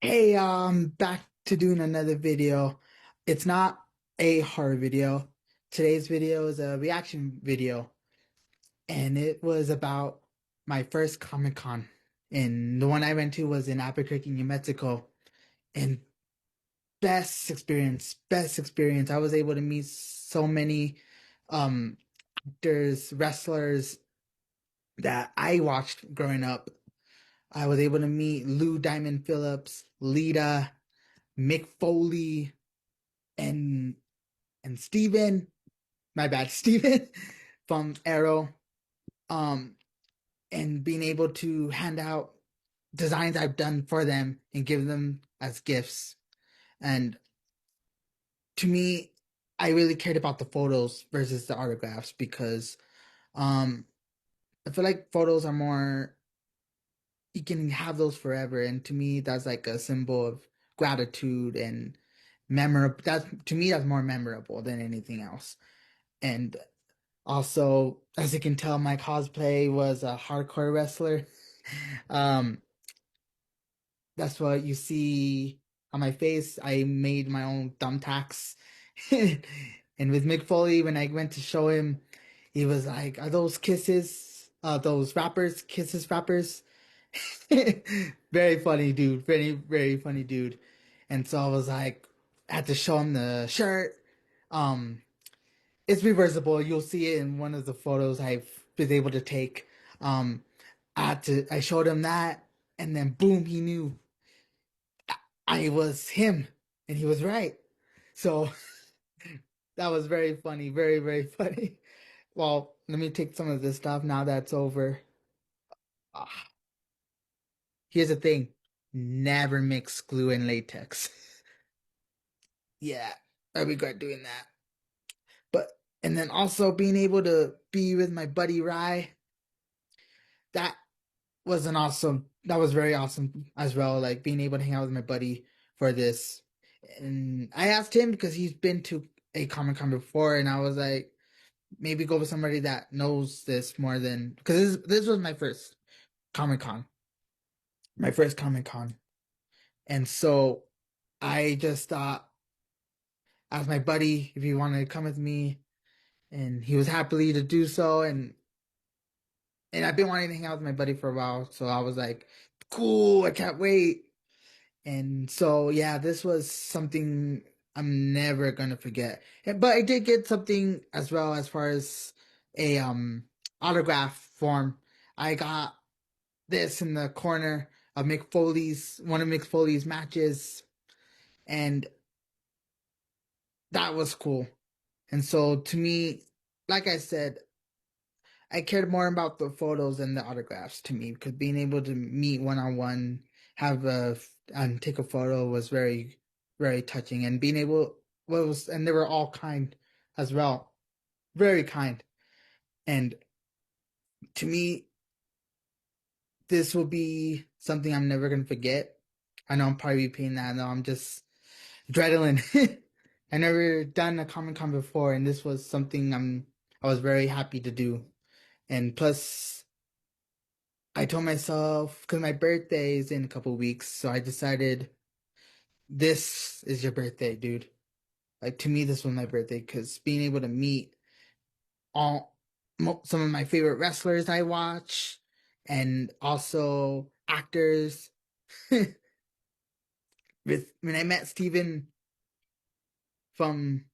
Hey, back to doing another video. It's not a horror video. Today's video is a reaction video, and it was about my first Comic Con. And the one I went to was in Albuquerque, New Mexico. And best experience. I was able to meet so many um actors, wrestlers that I watched growing up. I was able to meet Lou Diamond Phillips, Lita, Mick Foley, and Steven, my bad, Steven from Arrow, um, and being able to hand out designs I've done for them and give them as gifts. And to me, I really cared about the photos versus the autographs because um, I feel like photos are more, you can have those forever. And to me, that's like a symbol of gratitude and memorable. That's to me, that's more memorable than anything else. And also, as you can tell, my cosplay was a hardcore wrestler. Um, that's what you see on my face. I made my own thumbtacks. And with Mick Foley, when I went to show him, he was like, "Are those kisses? Those rappers, kisses rappers?" Very funny dude. Very funny dude. And so I was like, I had to show him the shirt. Um, it's reversible. You'll see it in one of the photos I've been able to take. Um, I showed him that, and then boom, he knew I was him, and he was right. So that was very funny, very funny. Well, let me take some of this stuff now that's over. Ah, here's the thing: never mix glue and latex. Yeah, I regret doing that. But and then also being able to be with my buddy Rye, that was an awesome that was very awesome as well, like being able to hang out with my buddy for this. And I asked him because he's been to a Comic Con before, and I was like, maybe go with somebody that knows this more than, because this was my first Comic Con, my first Comic Con. And so I just thought, asked my buddy if he wanted to come with me, and he was happily to do so. And I've been wanting to hang out with my buddy for a while, so I was like, cool, I can't wait. And so, yeah, this was something I'm never gonna forget. But I did get something as well as far as a autograph form. I got this in the corner of Mick Foley's one of Mick Foley's matches, and that was cool. And so to me, like I said, I cared more about the photos than the autographs to me, because being able to meet one on one, have a and take a photo was very touching, and being able was and they were all kind as well, very kind. And to me, this will be something I'm never gonna forget. I know I'm probably repeating that. I know I'm just adrenaline. I never done a Comic Con before, and this was something I was very happy to do. And plus, I told myself, because my birthday is in a couple weeks, so I decided this is your birthday, dude. Like to me, this was my birthday because being able to meet all some of my favorite wrestlers I watch, and also actors. With when I met Steven from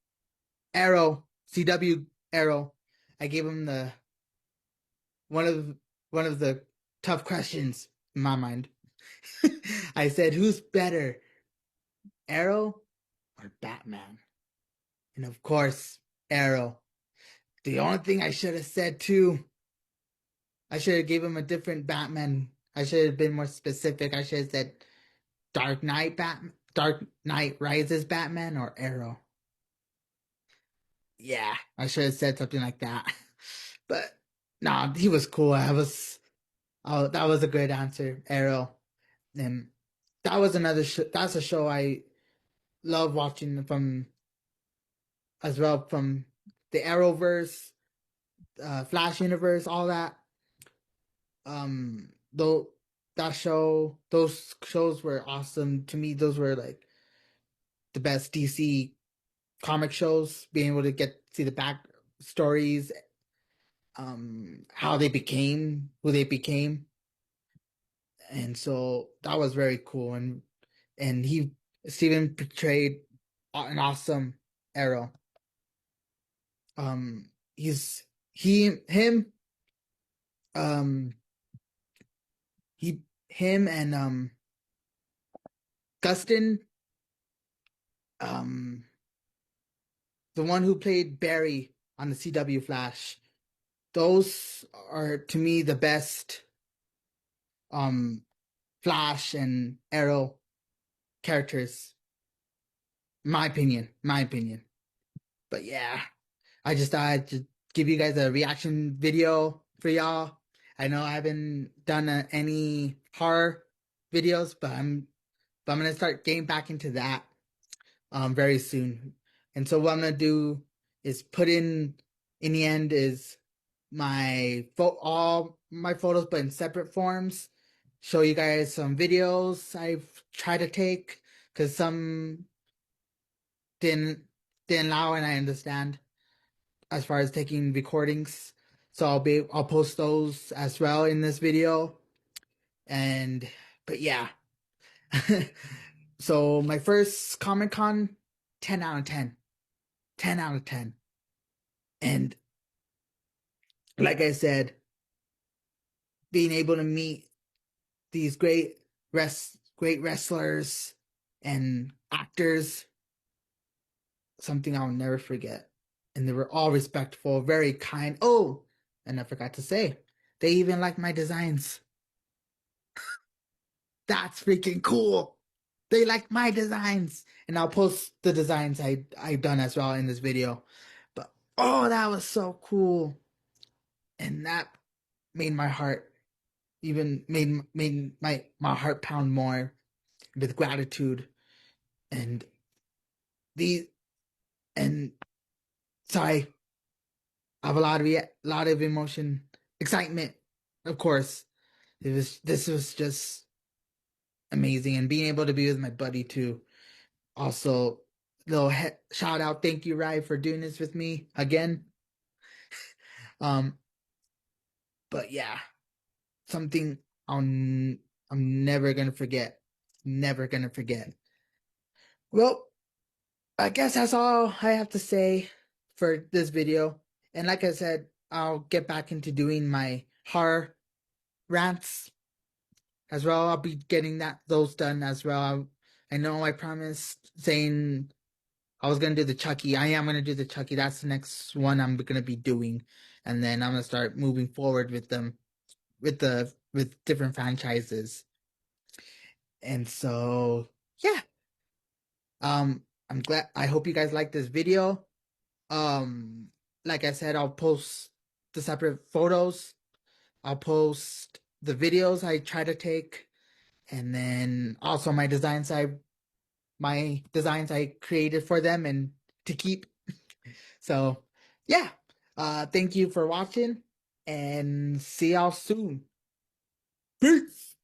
Arrow, CW Arrow, I gave him the one of one of the tough questions in my mind. I said, "Who's better, Arrow or Batman?" And of course, Arrow. The only thing I should have said too, I should have gave him a different Batman. I should have been more specific. I should have said Dark Knight Rises Batman or Arrow. Yeah, I should have said something like that. But nah, he was cool. That was a great answer, Arrow. And that was another that's a show I love watching from as well, from the Arrowverse, Flash universe, all that. Though that show, those shows were awesome to me. Those were like the best DC comic shows. Being able to get see the back stories, how they became who they became, and so that was very cool. And he Steven portrayed an awesome Arrow. He's he him um he him and Gustin, um the one who played Barry on the CW Flash. Those are to me the best um Flash and Arrow characters. My opinion. My opinion. But yeah, I just thought I'd just give you guys a reaction video for y'all. I know I haven't done any horror videos, but I'm gonna start getting back into that very soon. And so what I'm gonna do is put in the end is all my photos, but in separate forms. Show you guys some videos I've tried to take because some didn't didn't allow, and I understand as far as taking recordings. So I'll post those as well in this video. And but yeah. So my first Comic Con, 10 out of 10. 10 out of 10. And like I said, being able to meet these great wrestlers and actors, something I'll never forget. And they were all respectful, very kind. Oh, and I forgot to say, they even liked my designs. That's freaking cool. They like my designs. And I'll post the designs I've done as well in this video. But oh, that was so cool. And that made my heart even made my heart pound more with gratitude and the and sorry, I have lot of emotion, excitement, of course. This was just amazing, and being able to be with my buddy too. Also, shout out, thank you, Rai, for doing this with me again. Um, but yeah, something I'm never gonna forget. Never gonna forget. Well, I guess that's all I have to say for this video. And like I said, I'll get back into doing my horror rants as well. I'll be getting those done as well. I know I promised saying I was gonna do the Chucky. I am gonna do the Chucky. That's the next one I'm gonna be doing, and then I'm gonna start moving forward with them, with different franchises. And so yeah, I'm glad. I hope you guys like this video. Um, like I said, I'll post the separate photos. I'll post the videos I try to take, and then also my designs I created for them and to keep. So yeah. Thank you for watching and see y'all soon. Peace.